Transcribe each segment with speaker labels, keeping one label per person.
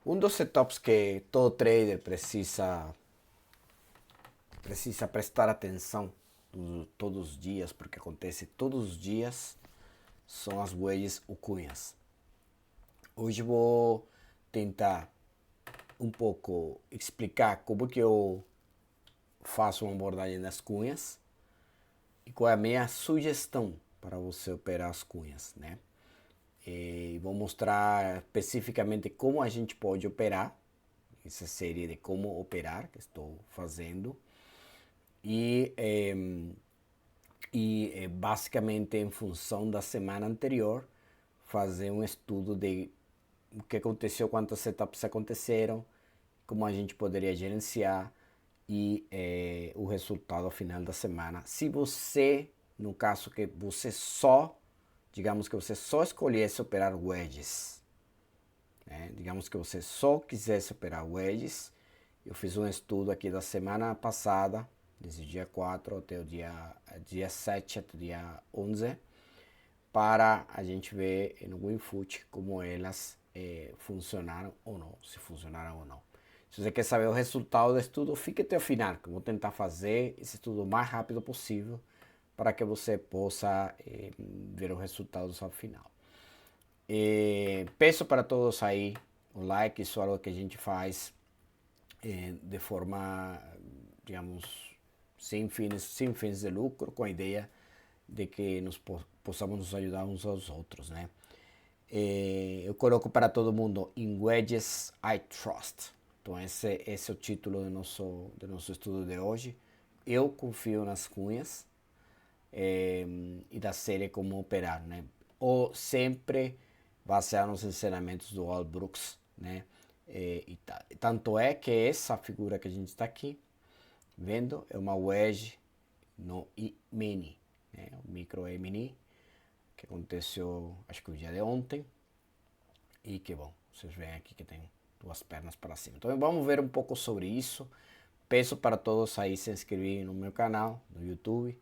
Speaker 1: Um dos setups que todo trader precisa prestar atenção todos os dias, porque acontece todos os dias, são as wedges ou cunhas. Hoje vou tentar um pouco explicar como que eu faço uma abordagem das cunhas e qual é a minha sugestão para você operar as cunhas, né? E vou mostrar especificamente como a gente pode operar, essa série de como operar que estou fazendo. E, basicamente em função da semana anterior, fazer um estudo de o que aconteceu, quantas setups aconteceram, como a gente poderia gerenciar e o resultado ao final da semana. Se você, no caso que você só, digamos que você só escolhesse operar wedges, né? Digamos que você só quisesse operar wedges, eu fiz um estudo aqui da semana passada, desde o dia 4 até o dia 7 até o dia 11, para a gente ver no WinFoot como elas funcionaram ou não, se funcionaram ou não. Se você quer saber o resultado do estudo, fique até o final, que eu vou tentar fazer esse estudo o mais rápido possível para que você possa ver os resultados ao final. Peço para todos aí o like, isso é algo que a gente faz de forma, digamos, sem fins de lucro, com a ideia de que possamos nos ajudar uns aos outros, né? Eu coloco para todo mundo In Wedges I Trust. Então esse é o título do nosso estudo de hoje. Eu confio nas cunhas e da série Como Operar, né? Ou sempre baseado nos ensinamentos do Al Brooks, né? Tanto é que essa figura que a gente está aqui vendo é uma wedge no E-mini, né? O micro E-mini, que aconteceu acho que o dia de ontem, e que bom, vocês veem aqui que tem duas pernas para cima. Então vamos ver um pouco sobre isso. Peço para todos aí se inscreverem no meu canal no YouTube,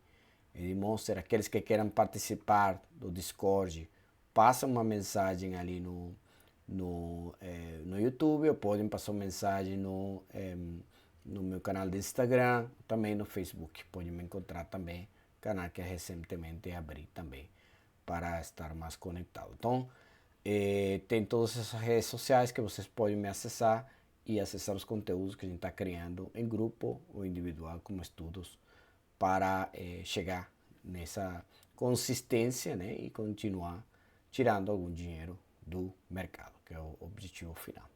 Speaker 1: Monster. Aqueles que queiram participar do Discord, passam uma mensagem ali no YouTube, ou podem passar uma mensagem no meu canal de Instagram, também no Facebook. Podem me encontrar também, canal que recentemente abri também para estar mais conectado. Então, tem todas essas redes sociais que vocês podem me acessar e acessar os conteúdos que a gente está criando em grupo ou individual, como estudos, para chegar nessa consistência, né, e continuar tirando algum dinheiro do mercado, que é o objetivo final.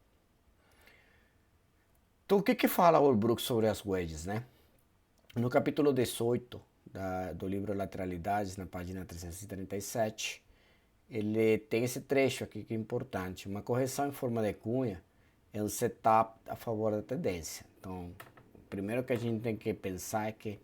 Speaker 1: Então, o que fala o Brooks sobre as wedges, né? No capítulo 18 do livro Lateralidades, na página 337, ele tem esse trecho aqui que é importante. Uma correção em forma de cunha é um setup a favor da tendência. Então, o primeiro que a gente tem que pensar é que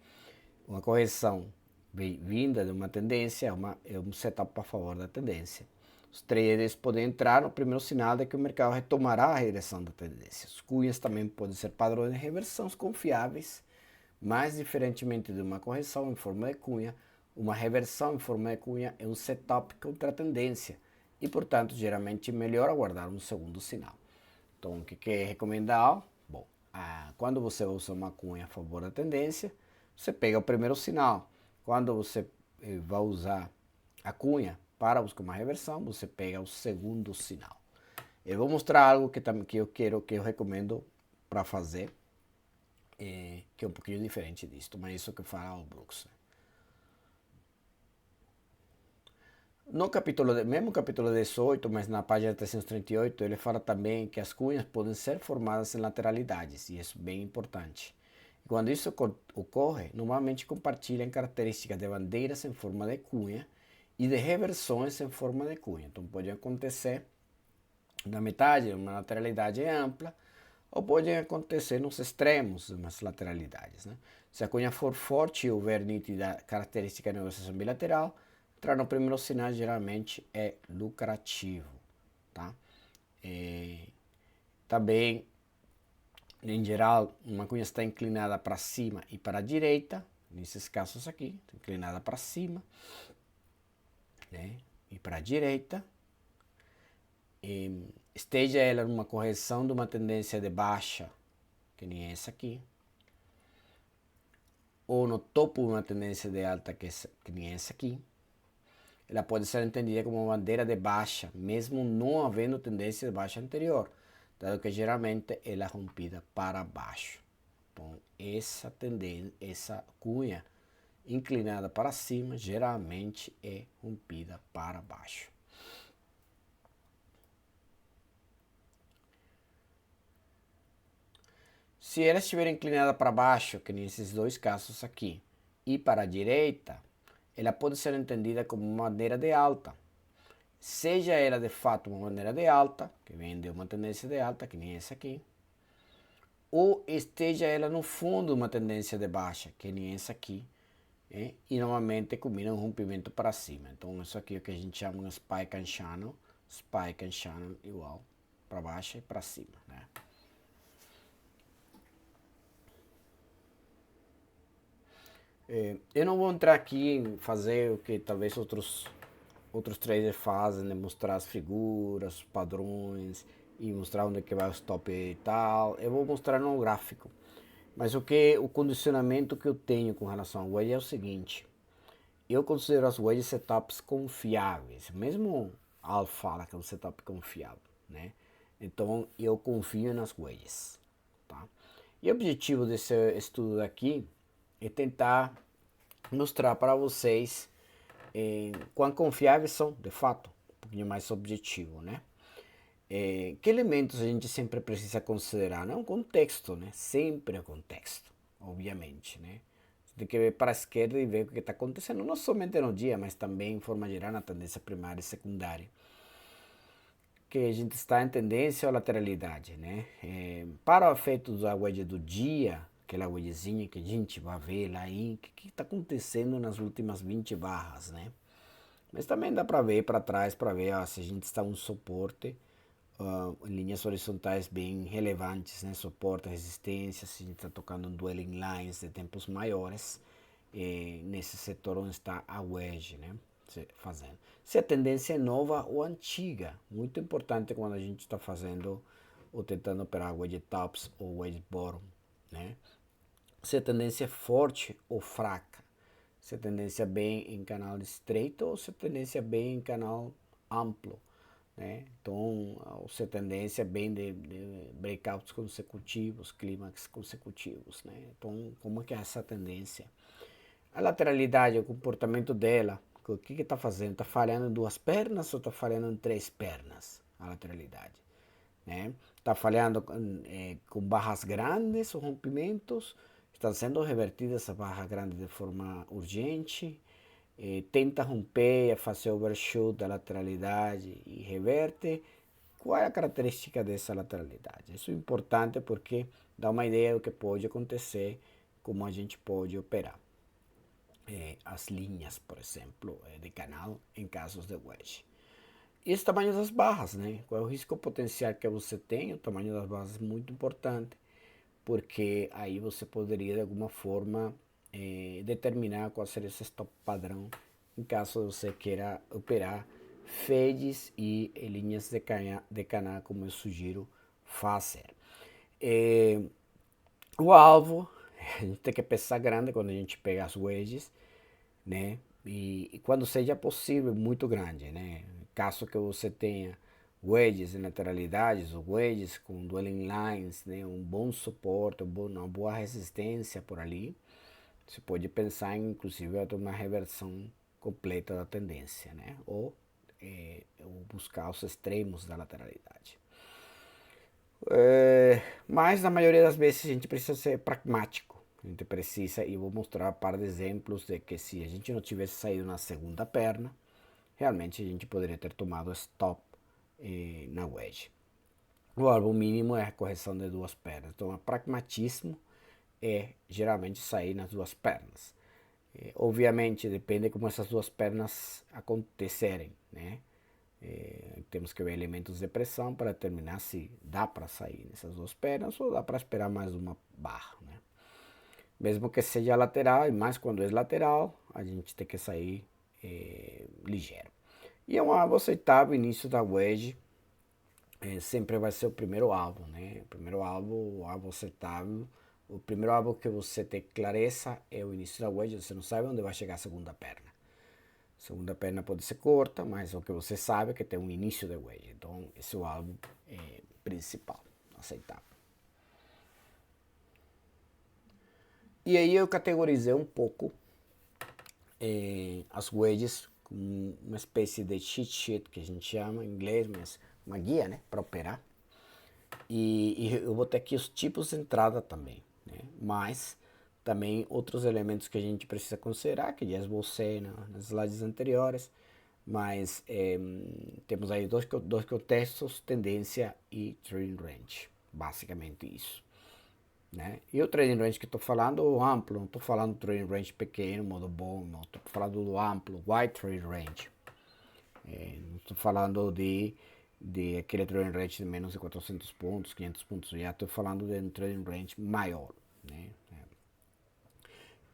Speaker 1: uma correção vinda de uma tendência é um setup a favor da tendência. Os traders podem entrar no primeiro sinal de que o mercado retomará a regressão da tendência. Os cunhas também podem ser padrões de reversão confiáveis, mas diferentemente de uma correção em forma de cunha, uma reversão em forma de cunha é um setup contra a tendência e, portanto, geralmente é melhor aguardar um segundo sinal. Então, o que é recomendado? Bom, quando você usa uma cunha a favor da tendência, você pega o primeiro sinal. Quando você vai usar a cunha para buscar uma reversão, você pega o segundo sinal. Eu vou mostrar algo que eu recomendo para fazer, que é um pouquinho diferente disso, mas isso que fala o Brooks. No mesmo capítulo 18, mas na página 338, ele fala também que as cunhas podem ser formadas em lateralidades, e isso é bem importante. Quando isso ocorre, normalmente compartilham características de bandeiras em forma de cunha e de reversões em forma de cunha. Então pode acontecer na metade, uma lateralidade ampla, ou pode acontecer nos extremos, nas lateralidades, né? Se a cunha for forte e houver nítida característica de negociação bilateral, entrar no primeiro sinal geralmente é lucrativo, tá? Também, em geral, uma cunha está inclinada para cima e para a direita, nesses casos aqui, inclinada para cima, né? E para a direita. esteja ela numa correção de uma tendência de baixa, que nem essa aqui, ou no topo de uma tendência de alta, que nem essa aqui, ela pode ser entendida como uma bandeira de baixa, mesmo não havendo tendência de baixa anterior, dado que geralmente ela é rompida para baixo. Então, essa tendência, essa cunha inclinada para cima, geralmente é rompida para baixo. Se ela estiver inclinada para baixo, que nesses dois casos aqui, e para a direita, ela pode ser entendida como uma bandeira de alta. Seja ela de fato uma bandeira de alta, que vem de uma tendência de alta, que nem essa aqui, ou esteja ela no fundo de uma tendência de baixa, que nem essa aqui, e normalmente combina um rompimento para cima. Então isso aqui é o que a gente chama de spike and channel igual para baixo e para cima, né? Eu não vou entrar aqui em fazer o que talvez outros traders fazem, né? Mostrar as figuras, os padrões e mostrar onde que vai o stop e tal. Eu vou mostrar no gráfico. Mas o condicionamento que eu tenho com relação ao wedge é o seguinte: eu considero as wedge setups confiáveis, mesmo Al fala que é um setup confiável, né? Então eu confio nas wedges, tá? E o objetivo desse estudo daqui é tentar mostrar para vocês quão confiáveis são, de fato, um pouquinho mais objetivo, né? Que elementos a gente sempre precisa considerar? Né? Um contexto, né? Sempre o contexto, obviamente, né? Você tem que ver para a esquerda e ver o que está acontecendo, não somente no dia, mas também em forma geral na tendência primária e secundária. Que a gente está em tendência ou lateralidade, né? Para o efeito da wedge do dia, aquela wedgezinha que a gente vai ver lá aí, o que está acontecendo nas últimas 20 barras, né? Mas também dá para ver para trás, para ver se a gente está um suporte, em linhas horizontais bem relevantes, né? Suporte, resistência, se a gente está tocando um dwelling lines de tempos maiores, nesse setor onde está a wedge, né? Fazendo. Se a tendência é nova ou antiga, muito importante quando a gente está fazendo ou tentando operar wedge tops ou wedge bottom, né? Se a tendência é forte ou fraca, se a tendência é bem em canal estreito ou se a tendência é bem em canal amplo, né? Então, se a tendência é bem de breakouts consecutivos, clímax consecutivos, né? Então, como é que é essa tendência? A lateralidade, o comportamento dela, o que está fazendo? Está falhando em duas pernas ou está falhando em três pernas? A lateralidade, né? Está falhando com barras grandes ou rompimentos? Estão sendo revertidas essas barras grandes de forma urgente? Tenta romper, fazer overshoot da lateralidade e reverte? Qual é a característica dessa lateralidade? Isso é importante porque dá uma ideia do que pode acontecer, como a gente pode operar. As linhas, por exemplo, de canal em casos de wedge. E esse tamanho das barras, né? Qual é o risco potencial que você tem? O tamanho das barras é muito importante, porque aí você poderia de alguma forma determinar qual seria esse stop padrão em caso você queira operar FEDs e linhas de canal, como eu sugiro fazer. O alvo, a gente tem que pensar grande quando a gente pega as wedges, né? E quando seja possível, muito grande, né? Caso que você tenha wedges em lateralidades, ou wedges com dwelling lines, né? Um bom suporte, uma boa resistência por ali, você pode pensar em, inclusive, uma reversão completa da tendência, né? Ou buscar os extremos da lateralidade. Mas na maioria das vezes a gente precisa ser pragmático. A gente precisa, e vou mostrar um par de exemplos de que se a gente não tivesse saído na segunda perna, realmente a gente poderia ter tomado stop na wedge. O alvo mínimo é a correção de duas pernas. Então, o pragmatismo é geralmente sair nas duas pernas. Obviamente, depende de como essas duas pernas acontecerem, né? Temos que ver elementos de pressão para determinar se dá para sair nessas duas pernas ou dá para esperar mais uma barra, né? Mesmo que seja lateral, e mais quando é lateral, a gente tem que sair ligeiro. E é um alvo aceitável início da wedge, sempre vai ser o primeiro álbum, né? O primeiro álbum, o álbum acertável. O primeiro álbum que você tem clareza é o início da wedge, você não sabe onde vai chegar a segunda perna. A segunda perna pode ser curta, mas o que você sabe é que tem um início de wedge. Então, esse é o álbum principal, aceitável. E aí eu categorizei um pouco as wedges como uma espécie de cheat sheet, que a gente chama em inglês, mas uma guia, né, para operar. E eu vou ter aqui os tipos de entrada também, né? Mas também outros elementos que a gente precisa considerar, que já esbocei nas slides anteriores, mas temos aí dois contextos, tendência e trading range, basicamente isso. Né? E o trading range que estou falando, o amplo, não estou falando do trading range pequeno, modo bom, não estou falando do amplo, wide trading range. Não estou falando de aquele trading range de menos de 400 pontos, 500 pontos, já estou falando de um trading range maior. Né?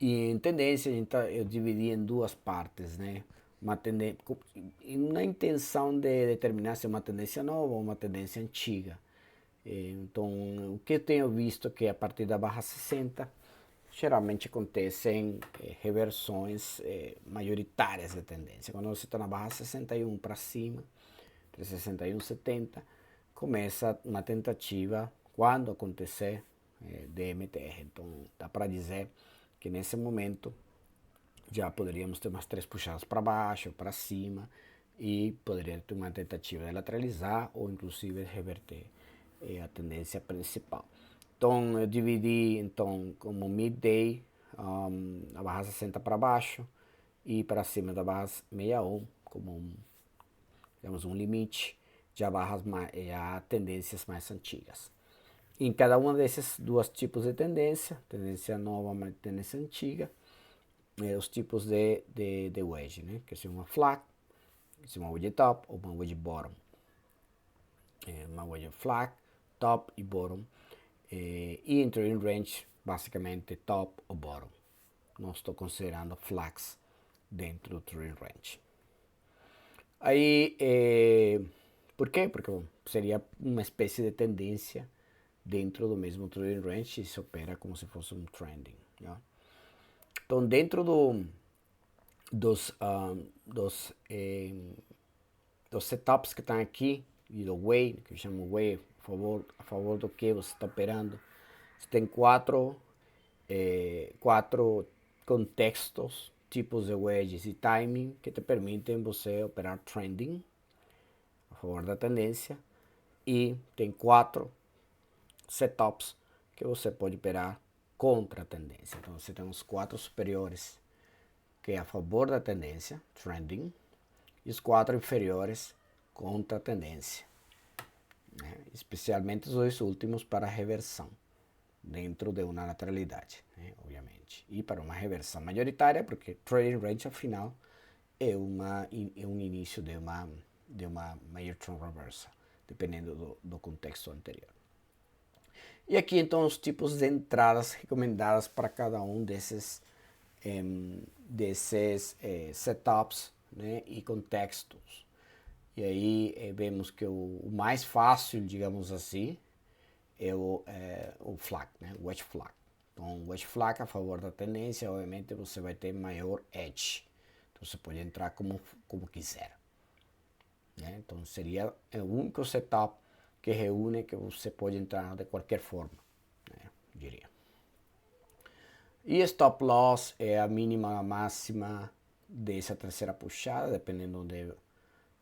Speaker 1: E em tendência, eu dividi em duas partes, né? Uma tendência, na intenção de determinar se é uma tendência nova ou uma tendência antiga. Então, o que eu tenho visto é que a partir da barra 60, geralmente acontecem reversões maioritárias de tendência. Quando você está na barra 61 para cima, entre 61 e 70, começa uma tentativa, quando acontecer, de MTR. Então, dá para dizer que nesse momento já poderíamos ter umas 3 puxadas para baixo, para cima, e poderia ter uma tentativa de lateralizar ou inclusive reverter a tendência principal. Então eu dividi então como midday a barra 60 para baixo e para cima da barra 61 como digamos, um limite de barras a tendências mais antigas. Em cada uma desses dois tipos de tendência nova e tendência antiga, os tipos de wedge, né? Que é uma flat, que é uma wedge top ou uma wedge bottom. Uma wedge flat, top e bottom. E em trading range, basicamente top ou bottom. Não estou considerando flats dentro do trading range. Aí, por quê? Porque bom, seria uma espécie de tendência dentro do mesmo trading range e se opera como se fosse um trending. Né? Então, dentro dos setups que estão aqui, e do way, que eu chamo way, a favor do que você está operando, você tem quatro contextos, tipos de wedges e timing que te permitem você operar trending a favor da tendência, e tem 4 setups que você pode operar contra a tendência. Então você tem os 4 superiores que é a favor da tendência, trending, e os 4 inferiores contra a tendência, né? Especialmente os 2 últimos para reversão dentro de uma lateralidade, né? Obviamente, e para uma reversão majoritária, porque trading range afinal é um início de uma major trend reversal, dependendo do contexto anterior. E aqui então os tipos de entradas recomendadas para cada um desses setups, né, e contextos. E aí vemos que o mais fácil, digamos assim, é o flag, né, o wedge flag. Então, o wedge flag a favor da tendência, obviamente você vai ter maior edge. Então, você pode entrar como quiser. Né? Então, seria o único setup que reúne que você pode entrar de qualquer forma, né, diria. E stop loss é a mínima, a máxima dessa terceira puxada, dependendo onde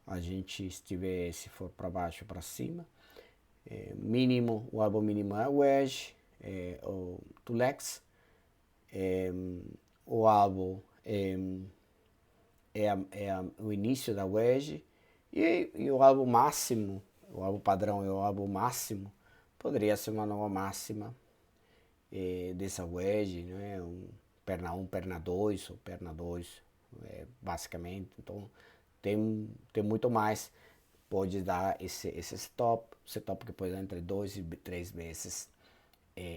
Speaker 1: a gente estiver, se for para baixo ou para cima. Mínimo, o álbum mínimo é wedge, o Tulex. O álbum o início da wedge. E o álbum máximo, o álbum padrão é o álbum máximo, poderia ser uma nova máxima dessa wedge, né? Perna 1, perna 2, ou perna 2, basicamente. Então tem muito mais. Pode dar esse setup que pode dar entre 2 e 3 vezes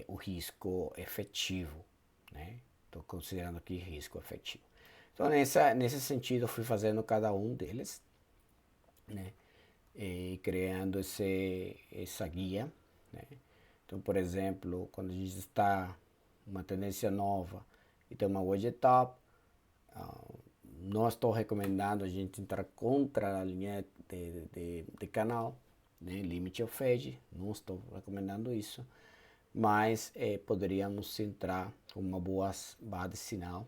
Speaker 1: o risco efetivo, né? Estou considerando aqui risco efetivo. Então nesse sentido eu fui fazendo cada um deles, né? criando essa guia, né? Então, por exemplo, quando a gente está uma tendência nova e tem uma wedge top, não estou recomendando a gente entrar contra a linha de canal, né? Limit of edge, não estou recomendando isso, mas poderíamos entrar com uma boa barra de sinal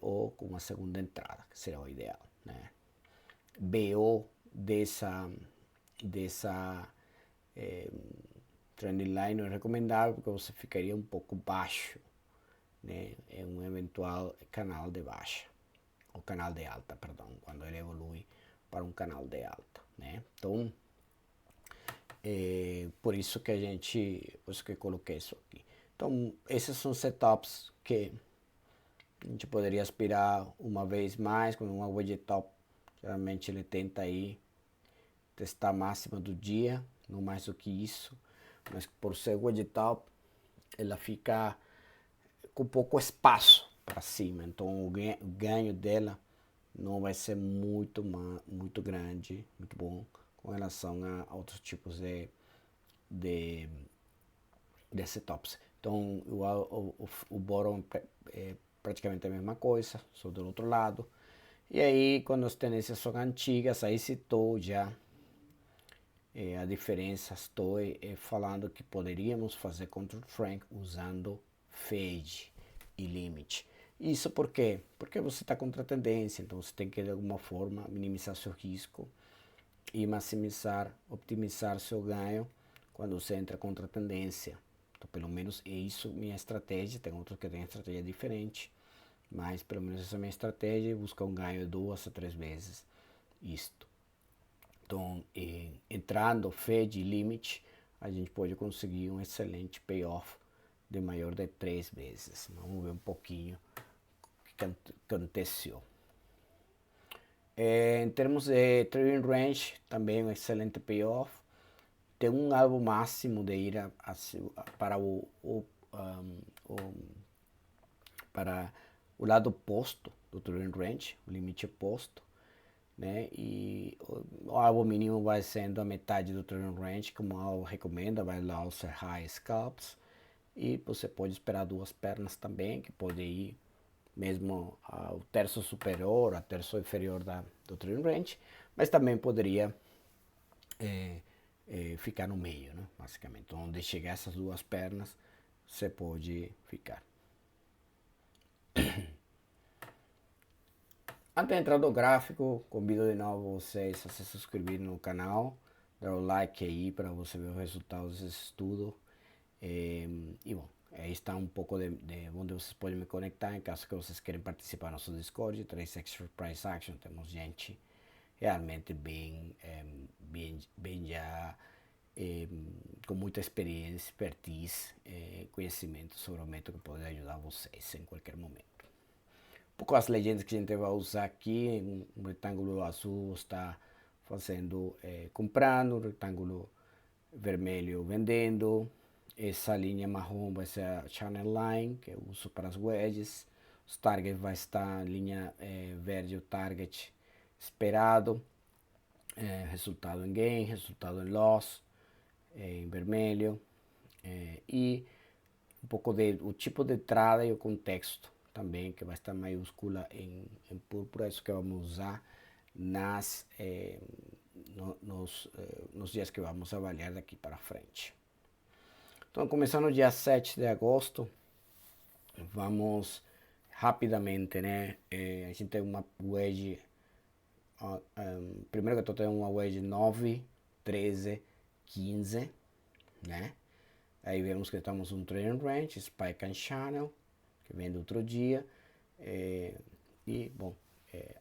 Speaker 1: ou com uma segunda entrada, que seria o ideal, né? BO dessa trend line não é recomendável porque você ficaria um pouco baixo, né? É um eventual canal de baixa, ou canal de alta, perdão, quando ele evolui para um canal de alta, né? Então, por isso que por isso que eu coloquei isso aqui. Então, esses são setups que a gente poderia aspirar uma vez mais, com uma wedge top, geralmente ele tenta aí testar a máxima do dia, não mais do que isso, mas por ser wedge top, ela fica com pouco espaço para cima, então o ganho dela não vai ser muito grande, muito bom com relação a outros tipos de, de setups. Então o bottom é praticamente a mesma coisa, só do outro lado. E aí quando as tendências são antigas, aí se estou já a diferença, estou falando que poderíamos fazer control trend usando fade e limit. Isso por quê? Porque você está contra a tendência, então você tem que de alguma forma minimizar seu risco e maximizar, optimizar seu ganho quando você entra contra a tendência. Então, pelo menos é isso minha estratégia. Tem outros que têm estratégia diferente, mas pelo menos essa é a minha estratégia, buscar um ganho de 2 a 3 vezes isto. Então, entrando Fed e Limit, a gente pode conseguir um excelente payoff de maior de 3 vezes. Vamos ver um pouquinho o que aconteceu. Em termos de trading range, também um excelente payoff. Tem um alvo máximo de ir para para o lado oposto do trading range, o limite oposto, né? E o alvo mínimo vai sendo a metade do trading range, como o alvo recomenda, vai lá os high scalps. E você pode esperar 2 pernas também, que pode ir mesmo ao terço superior, ao terço inferior do trading range, mas também poderia ficar no meio, né? Basicamente. Então, onde chegar essas 2 pernas, você pode ficar. Antes de entrar no gráfico, convido de novo vocês a se inscreverem no canal, dar o like aí para você ver os resultados desse estudo. E bom, aí está um pouco de onde vocês podem me conectar em caso que vocês queiram participar do nosso Discord, 3 Extra Price Action. Temos gente realmente bem já com muita experiência, expertise, conhecimento sobre o método que pode ajudar vocês em qualquer momento. Um pouco as legendas que a gente vai usar aqui, um retângulo azul está fazendo, comprando, um retângulo vermelho vendendo, essa linha marrom vai ser a channel line, que eu uso para as wedges, os targets vai estar linha verde, o target esperado, resultado em gain, resultado em loss, em vermelho, e um pouco o tipo de entrada e o contexto também, que vai estar maiúscula em púrpura, isso que vamos usar nos dias que vamos avaliar daqui para frente. Então, começando no dia 7 de agosto, vamos rapidamente, né? A gente tem uma wedge, primeiro que tudo tem uma wedge 9, 13, 15, né? Aí vemos que estamos um trend range, spike and channel, que vem do outro dia. E, bom,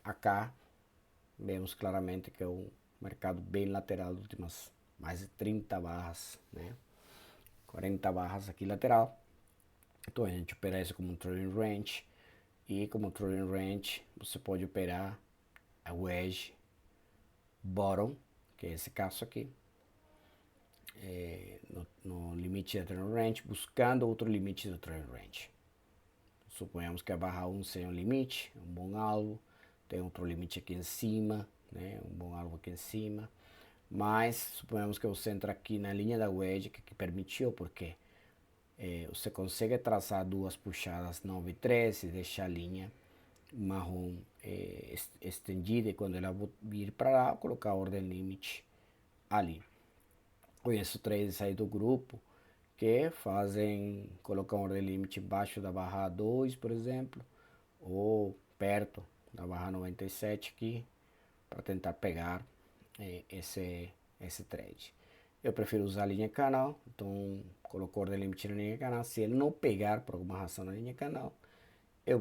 Speaker 1: acá vemos claramente que é um mercado bem lateral, das últimas mais de 30 barras, né? 40 barras aqui lateral. Então a gente opera isso como um trading range. E como trading range, você pode operar a wedge bottom, que é esse caso aqui, no limite da trading range, buscando outro limite do trading range. Suponhamos que a barra 1 seja um limite, um bom alvo, tem outro limite aqui em cima, né, um bom alvo aqui em cima. Mas suponhamos que você entra aqui na linha da wedge, que permitiu, porque você consegue traçar duas puxadas 9 e 13 e deixar a linha marrom estendida, e quando ela vir para lá, colocar a ordem limite ali. Conheço três aí do grupo que fazem, colocam ordem limite embaixo da barra 2, por exemplo, ou perto da barra 97 aqui, para tentar pegar esse trade. Eu prefiro usar a linha canal, então coloco ordem limite na linha canal. Se ele não pegar por alguma razão na linha canal, eu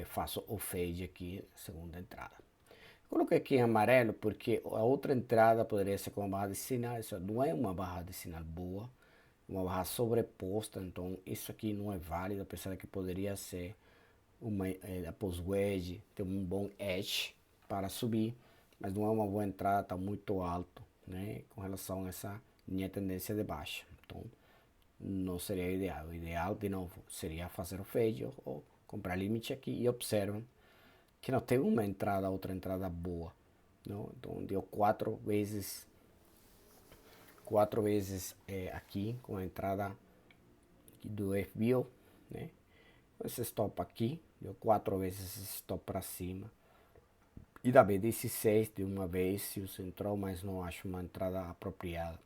Speaker 1: faço o fade aqui, segunda entrada. Coloquei aqui em amarelo porque a outra entrada poderia ser com uma barra de sinal. Isso não é uma barra de sinal boa, uma barra sobreposta, então isso aqui não é válido, apesar de que poderia ser após wedge, ter um bom edge para subir, mas não é uma boa entrada, está muito alto, né, com relação a essa minha tendência de baixa. Então não seria ideal. O ideal, de novo, seria fazer o fade ou comprar limite aqui, e observam que não tem uma entrada, outra entrada boa, não? Então deu quatro vezes aqui com a entrada do FBO, né? Esse stop aqui deu 4 vezes esse stop para cima, e da B16 de uma vez se você entrou, mas não acho uma entrada apropriada.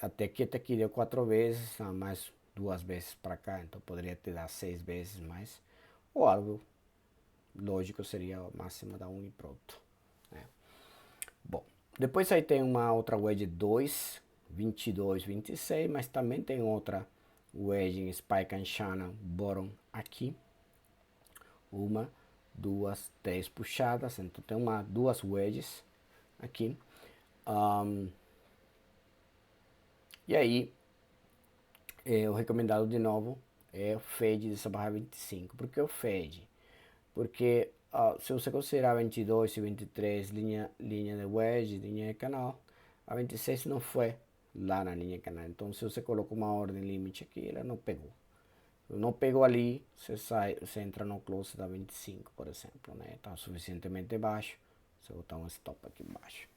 Speaker 1: Até aqui deu 4 vezes, mais 2 vezes para cá, então poderia ter dado 6 vezes mais, ou algo lógico seria a máxima da 1 e pronto, né? Bom, depois aí tem uma outra wedge 2, 22, 26, mas também tem outra wedge em Spike and Channel Bottom aqui. Uma, duas, três puxadas, então tem duas wedges aqui. E aí, o recomendado de novo é o fade dessa barra 25. Por que o fade? Porque se você considerar 22 e 23 linha de wedge, linha de canal, a 26 não foi lá na linha de canal. Então se você colocou uma ordem limite aqui, ela não pegou. Não pegou ali, você entra no close da 25, por exemplo, né? Está suficientemente baixo, você botar um stop aqui embaixo.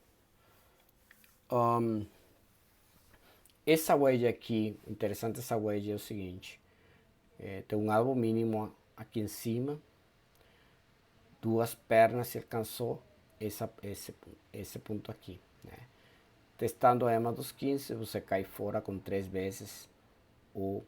Speaker 1: Essa wedge aqui, interessante essa wedge é o seguinte, tem um alvo mínimo aqui em cima, duas pernas se alcançou esse ponto aqui, né? Testando a EMA dos 15, você cai fora com 3 vezes o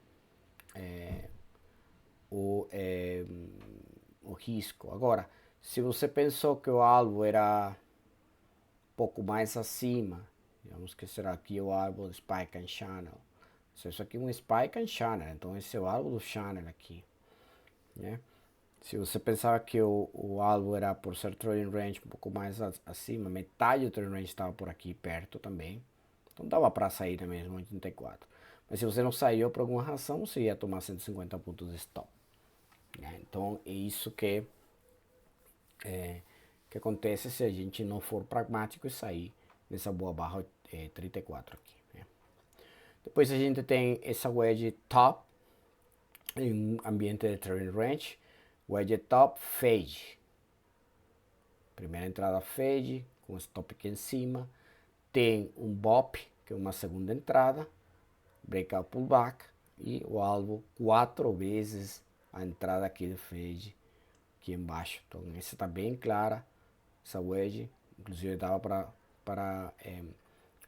Speaker 1: risco. Agora, se você pensou que o alvo era um pouco mais acima, digamos que será aqui o alvo do Spike and Channel. Isso aqui é um Spike and Channel, então esse é o alvo do Channel aqui, né? Se você pensava que o alvo era por ser trading range um pouco mais acima, metade do trading range estava por aqui perto também, então dava para sair na mesma 84. Mas se você não saiu por alguma razão, você ia tomar 150 pontos de stop, né? Então é isso que acontece se a gente não for pragmático e sair nessa boa barra 34 aqui, né? Depois a gente tem essa wedge top em um ambiente de trading range. Wedge top fade, primeira entrada fade com stop aqui em cima, tem um bop que é uma segunda entrada, breakout pullback, e o alvo 4 vezes a entrada aqui do fade aqui embaixo. Então essa está bem clara, essa wedge, inclusive dava para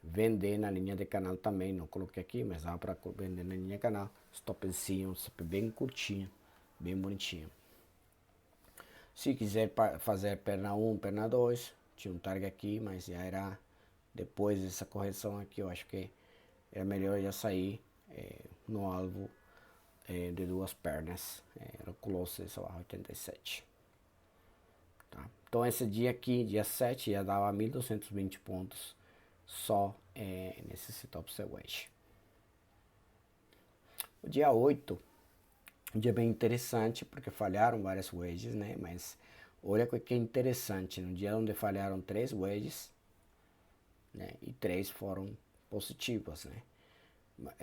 Speaker 1: vender na linha de canal também, não coloquei aqui, mas dava para vender na linha de canal, stop em cima, bem curtinho, bem bonitinho. Se quiser fazer perna 1, perna 2, tinha um target aqui, mas já era depois dessa correção aqui, eu acho que era melhor já sair no alvo de duas pernas, era o close dessa barra 87. Tá? Então esse dia aqui, dia 7, já dava 1.220 pontos só nesse setup wedge. O dia 8, um dia bem interessante, porque falharam várias wedges, né? Mas olha o que é interessante, no dia onde falharam 3 wedges, né? E 3 foram positivas, né?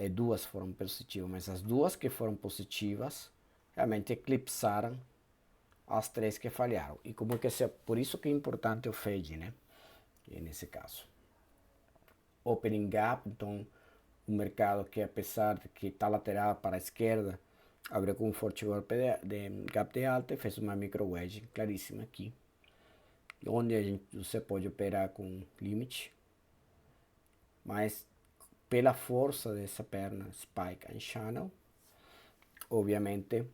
Speaker 1: 2 foram positivas, mas as 2 que foram positivas realmente eclipsaram as 3 que falharam. E como que por isso que é importante o fade, né? nesse caso. Opening gap, então o mercado que apesar de que está lateral para a esquerda, abriu com um forte golpe de gap de alta e fez uma micro wedge claríssima aqui, onde você pode operar com limite, mas pela força dessa perna spike and channel, obviamente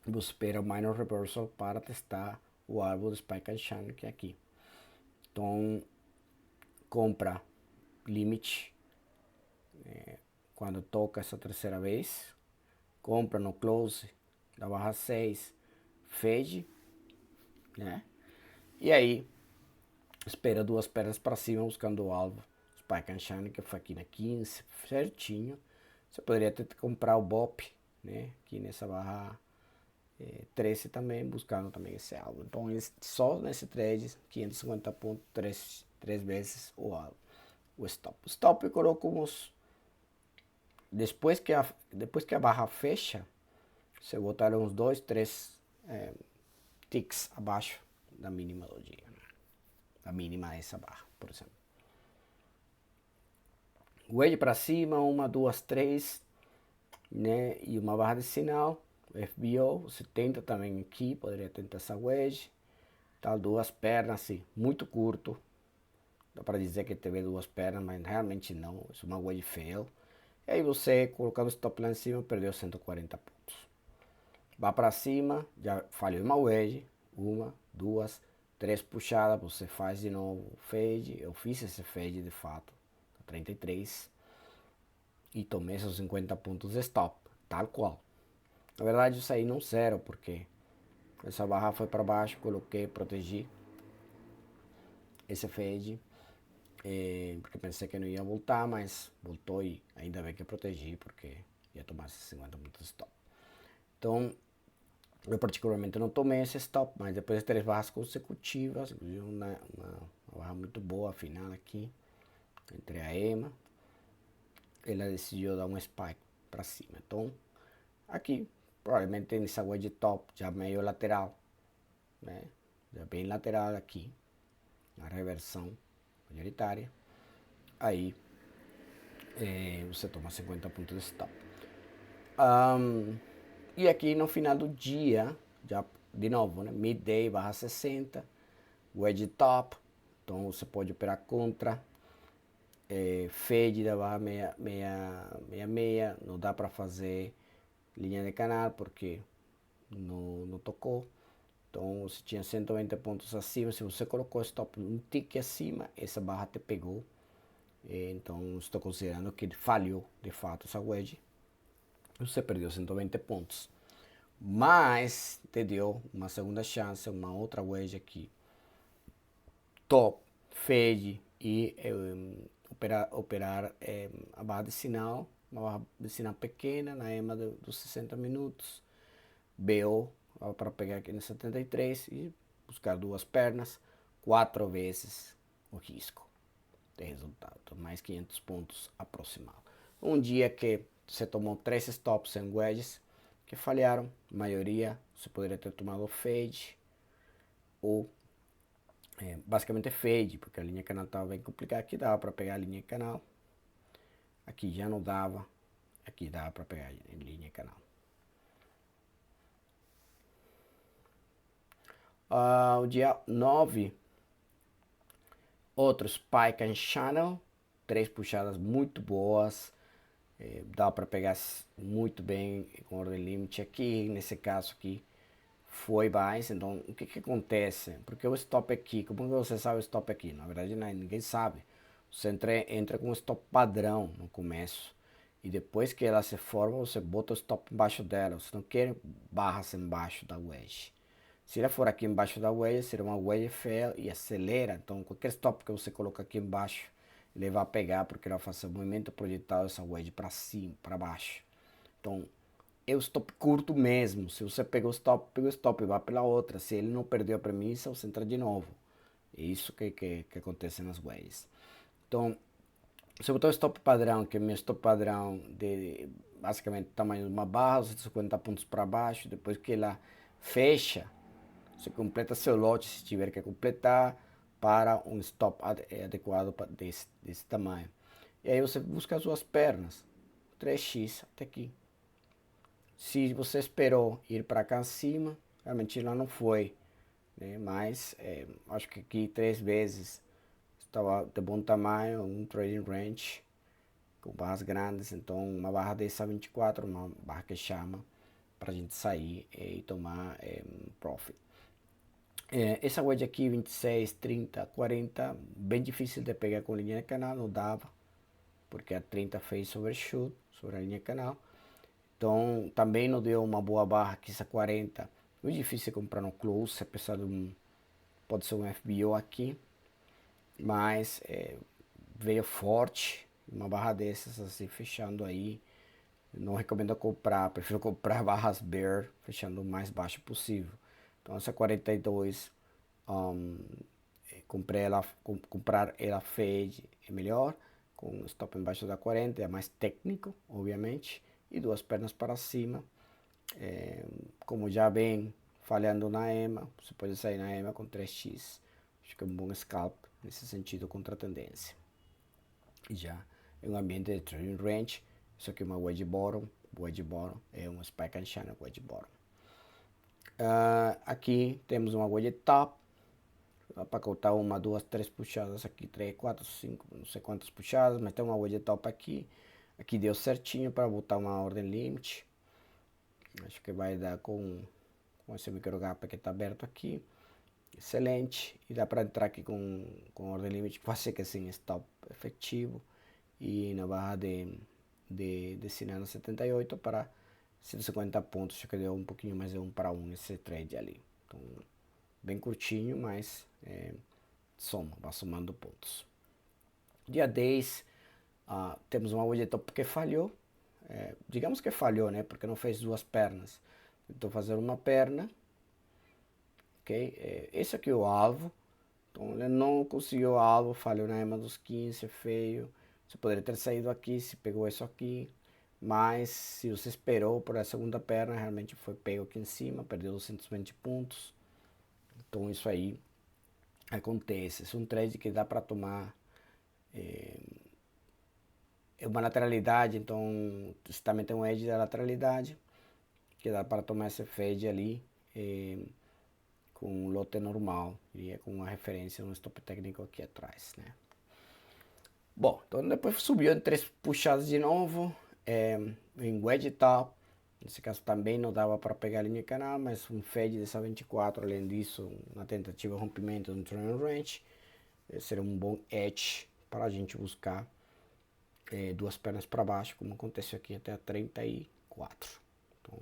Speaker 1: você espera o minor reversal para testar o alvo do spike and channel, que é aqui. Então compra limite quando toca essa terceira vez, compra no close da barra 6, fade, né? E aí espera duas pernas para cima buscando o alvo spike and channel, que foi aqui na 15, certinho. Você poderia até comprar o BOP, né? Aqui nessa barra 13 também, buscando também esse alvo. Então só nesse trade 550 pontos, três vezes o alvo, o stop. O stop eu coloco uns depois que a barra fecha, você botar uns 2, 3 ticks abaixo da mínima do dia, né? A mínima é essa barra, por exemplo. Wedge para cima, 1, 2, 3, né? E uma barra de sinal, FBO, você tenta também aqui, poderia tentar essa wedge, tá? Duas pernas assim, muito curto, dá para dizer que teve duas pernas, mas realmente não, é uma wedge fail. E aí você, colocando o stop lá em cima, perdeu 140 pontos. Vá para cima, já falhou uma wedge, 1, 2, 3 puxadas, você faz de novo o fade. Eu fiz esse fade de fato, 33, e tomei esses 50 pontos de stop, tal qual. Na verdade eu saí não zero, porque essa barra foi para baixo, coloquei, protegi esse fade, porque pensei que não ia voltar, mas voltou e ainda bem que eu protegi, porque ia tomar esses 50 pontos de stop. Então, eu particularmente não tomei esse stop, mas depois de 3 barras consecutivas, uma barra muito boa, final aqui, entre a EMA, ela decidiu dar um spike para cima. Então, aqui, provavelmente nessa wedge top, já meio lateral, né? Já bem lateral aqui, na reversão majoritária, aí você toma 50 pontos de stop. E aqui no final do dia, já de novo, né? Midday barra 60, wedge top, então você pode operar contra, fade da barra 66, não dá para fazer linha de canal porque não tocou. Então você tinha 120 pontos acima, se você colocou stop um tique acima, essa barra te pegou. Então estou considerando que falhou de fato essa wedge. Você perdeu 120 pontos. Mas te deu uma segunda chance, uma outra wedge aqui. Top, fade e operar a barra de sinal, uma barra de sinal pequena na EMA dos 60 minutos. BO para pegar aqui no 73 e buscar duas pernas, 4 vezes o risco de resultado, mais 500 pontos aproximado. Um dia que você tomou 3 stops em wedges que falharam, a maioria você poderia ter tomado fade ou basicamente fade, porque a linha canal estava bem complicada. Aqui dava para pegar a linha canal, aqui já não dava, aqui dava para pegar a linha canal. O dia 9, outro spike and channel, 3 puxadas muito boas, dá para pegar muito bem com ordem limite aqui, nesse caso aqui foi mais. Então o que acontece? Porque o stop aqui, como você sabe o stop aqui? Na verdade ninguém sabe. Você entra com um stop padrão no começo e depois que ela se forma você bota o stop embaixo dela. Você não quer barras embaixo da wedge. Se ela for aqui embaixo da wedge, será uma wedge fail e acelera. Então qualquer stop que você colocar aqui embaixo, ele vai pegar porque ela vai fazer o movimento projetado dessa wedge para cima, para baixo. Então é o stop curto mesmo. Se você pegou o stop e vai pela outra. Se ele não perdeu a premissa, você entra de novo. É isso que acontece nas wedges. Então, se eu botar o stop padrão, que é meu stop padrão de basicamente tamanho de uma barra, 150 pontos para baixo, depois que ela fecha, você completa seu lote se tiver que completar, para um stop adequado desse tamanho. E aí você busca as suas pernas, 3x até aqui. Se você esperou ir para cá acima, realmente lá não foi, né? Mas acho que aqui 3 vezes estava de bom tamanho, um trading range com barras grandes, então uma barra dessa 24, uma barra que chama para a gente sair e tomar profit. Essa wedge aqui 26, 30, 40, bem difícil de pegar com linha de canal, não dava, porque a 30 fez overshoot sobre a linha de canal. Então também não deu uma boa barra aqui, essa 40. Muito difícil comprar no close, apesar de pode ser um FBO aqui, mas veio forte, uma barra dessas assim fechando aí. Não recomendo comprar, prefiro comprar barras bear, fechando o mais baixo possível. Então essa 42, comprar ela fade é melhor, com stop embaixo da 40, é mais técnico, obviamente, e duas pernas para cima. Como já vem falhando na EMA, você pode sair na EMA com 3x, acho que é um bom scalp nesse sentido contra a tendência. E já é um ambiente de trading range, isso aqui é uma wedge bottom é um spike and channel wedge bottom. Aqui temos uma wedge top, para cortar uma, duas, três puxadas aqui, 3, 4, 5, não sei quantas puxadas, mas tem uma wedge top aqui. Aqui deu certinho para botar uma ordem limite. Acho que vai dar com esse micro gap que está aberto aqui. Excelente. E dá para entrar aqui com ordem limite quase que sem stop efetivo. E na barra de Sinano 78 para 150 pontos. Acho que deu um pouquinho mais de 1 para 1 esse trade ali. Então, bem curtinho, mas vai somando pontos. Dia 10, temos uma wedge top que falhou. Digamos que falhou, né? Porque não fez duas pernas. Tentou fazer uma perna. Ok? Esse aqui é o alvo. Então ele não conseguiu o alvo, falhou na EMA dos 15, feio. Você poderia ter saído aqui se pegou isso aqui. Mas se você esperou por a segunda perna, realmente foi pego aqui em cima, perdeu 220 pontos. Então isso aí acontece. Esse é um trade que dá para tomar uma lateralidade, então você também tem um edge da lateralidade, que dá para tomar esse fade ali com um lote normal, e com uma referência no stop técnico aqui atrás, né? Bom, então depois subiu em 3 puxadas de novo, em wedge top. Nesse caso também não dava para pegar a linha canal, mas um fade dessa 24, além disso, uma tentativa de rompimento no trend range, seria um bom edge para a gente buscar duas pernas para baixo, como aconteceu aqui até a 34. Então,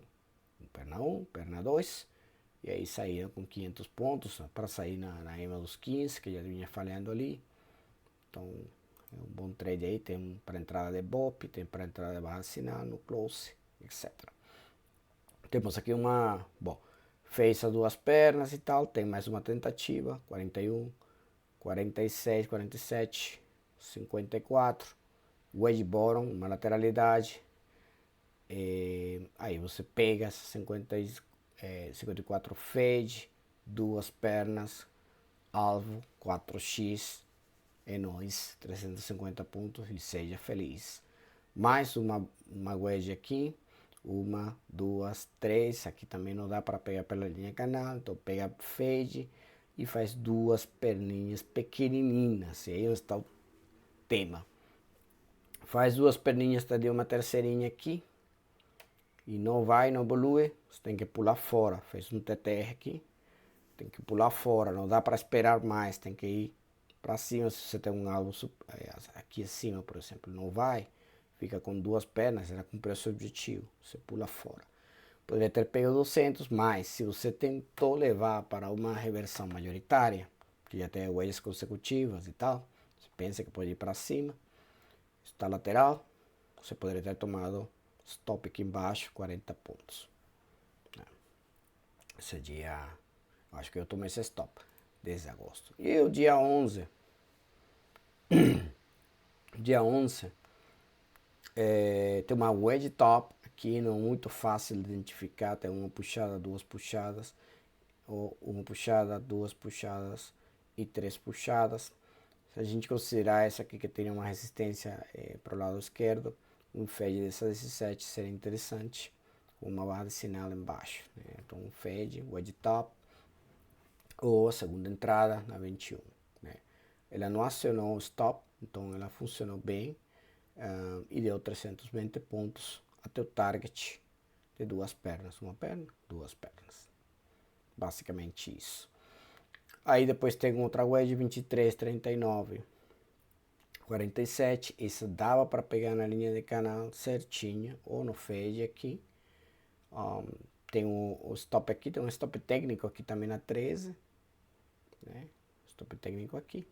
Speaker 1: perna 1, perna 2, e aí saíram com 500 pontos para sair na EMA dos 15, que já vinha falhando ali. Então, é um bom trade aí, tem para entrada de BOP, tem para entrada de barra sinal, no close, etc. Temos aqui fez as duas pernas e tal, tem mais uma tentativa, 41, 46, 47, 54, wedge bottom, uma lateralidade, aí você pega 54 fade, duas pernas, alvo, 4x, é nóis, 350 pontos e seja feliz. Mais uma wedge aqui, uma, duas, três, aqui também não dá para pegar pela linha canal, então pega fade e faz duas perninhas pequenininhas, e aí está o tema. Faz duas perninhas, tá de uma terceirinha aqui, e não evolui, você tem que pular fora, fez um TTR aqui, tem que pular fora, não dá para esperar mais, tem que ir para cima. Se você tem um alvo aqui acima, por exemplo, não vai, fica com duas pernas, ela cumpriu seu objetivo, você pula fora. Poderia ter pego 200, mas se você tentou levar para uma reversão majoritária, que já tem wedges consecutivas e tal, você pensa que pode ir para cima, está lateral, você poderia ter tomado stop aqui embaixo, 40 pontos. Esse dia, acho que eu tomei esse stop, desde agosto. E o dia 11, dia 11, tem uma wedge top aqui, não é muito fácil de identificar, tem uma puxada, duas puxadas, ou uma puxada, duas puxadas, e 3 puxadas. Se a gente considerar essa aqui que tem uma resistência para o lado esquerdo, um FED dessa 17 seria interessante, com uma barra de sinal embaixo, né? Então um FED, wedge top, ou a segunda entrada na 21, né? Ela não acionou o stop, então ela funcionou bem, e deu 320 pontos até o target de duas pernas, uma perna, duas pernas, basicamente isso. Aí depois tem outra wedge 23, 39, 47, essa dava para pegar na linha de canal certinha, ou no fade aqui. Tem o stop aqui, tem um stop técnico aqui também na 13, né? Stop técnico aqui.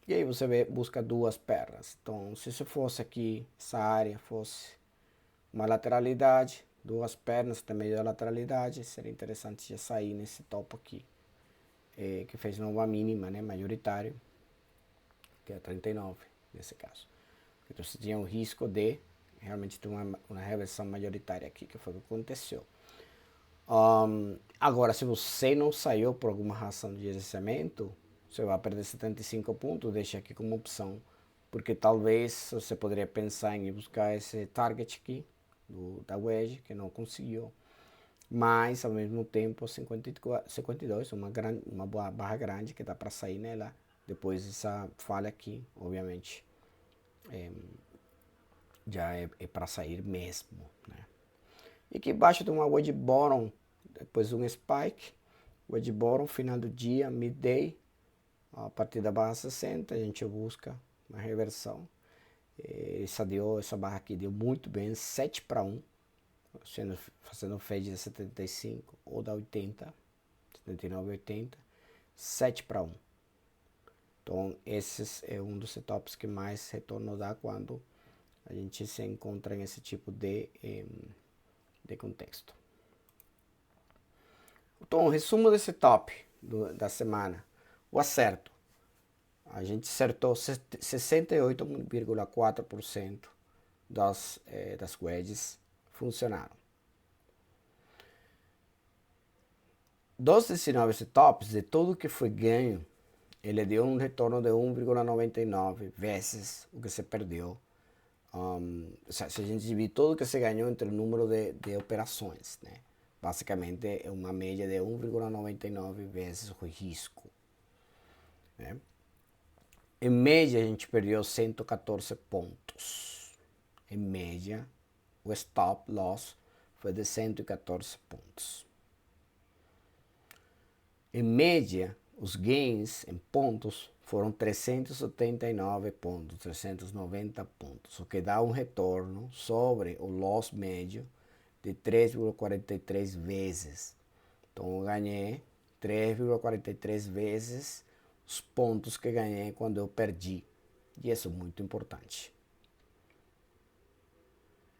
Speaker 1: E aí você busca duas pernas. Então, se isso fosse aqui, essa área fosse uma lateralidade, duas pernas até meio da lateralidade, seria interessante já sair nesse topo aqui, que fez nova mínima, né, majoritário, que é 39 nesse caso. Então você tinha um risco de realmente ter uma reversão majoritária aqui, que foi o que aconteceu. Agora, se você não saiu por alguma razão de gerenciamento, você vai perder 75 pontos, deixa aqui como opção, porque talvez você poderia pensar em buscar esse target aqui, da wedge, que não conseguiu, mas ao mesmo tempo 52, uma boa barra grande que dá para sair nela, depois dessa falha aqui, obviamente, já é para sair mesmo, né? E aqui embaixo tem uma wedge bottom, depois um spike, wedge bottom, final do dia, midday, a partir da barra 60, a gente busca uma reversão. Essa barra aqui deu muito bem, 7 para 1, fazendo fade de 75 ou da 80, 79, 80, 7 para 1. Então, esse é um dos setups que mais retorno dá quando a gente se encontra em esse tipo de contexto. Então, o resumo desse top da semana. O acerto. A gente acertou 68,4% das wedges funcionaram. Dos 19 setups, de tudo que foi ganho, ele deu um retorno de 1,99 vezes o que se perdeu. Se a gente dividir tudo o que se ganhou entre o número de operações, né? Basicamente é uma média de 1,99 vezes o risco, né? Em média, a gente perdeu 114 pontos. Em média, o stop loss foi de 114 pontos. Em média, os gains em pontos foram 379 pontos, 390 pontos, o que dá um retorno sobre o loss médio de 3,43 vezes. Então eu ganhei 3,43 vezes os pontos que ganhei quando eu perdi. E isso é muito importante,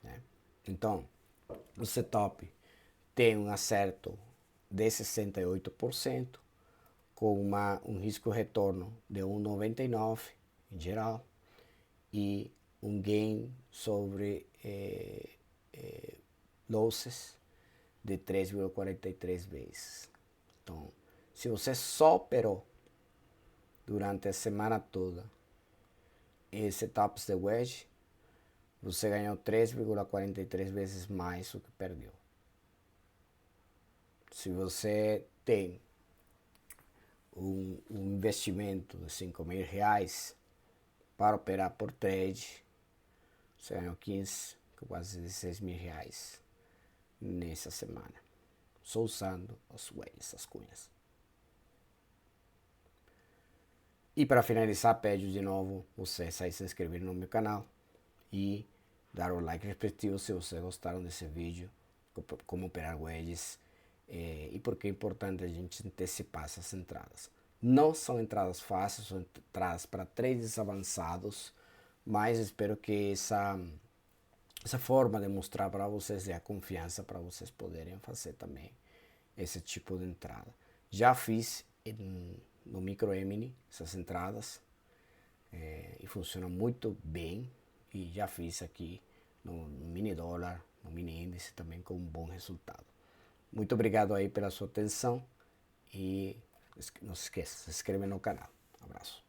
Speaker 1: né? Então, o setup tem um acerto de 68%, com um risco-retorno de 1,99 em geral, e um gain sobre losses de 3,43 vezes. Então, se você só operou durante a semana toda em setups de wedge, você ganhou 3,43 vezes mais do que perdeu. Se você tem um investimento de 5 mil reais para operar por trade, você ganhou 15, quase 16 mil reais nessa semana, só usando os wedges, as cunhas. E para finalizar, peço de novo você sair se inscrever no meu canal e dar o like respectivo se vocês gostaram desse vídeo, como operar wedges, e porque é importante a gente antecipar essas entradas. Não são entradas fáceis, são entradas para trades avançados, mas espero que essa forma de mostrar para vocês dê a confiança para vocês poderem fazer também esse tipo de entrada. Já fiz no Micro Emini essas entradas, e funciona muito bem, e já fiz aqui no mini dólar, no mini índice também com um bom resultado. Muito obrigado aí pela sua atenção e Não se esqueça, se inscreva no canal. Abraço.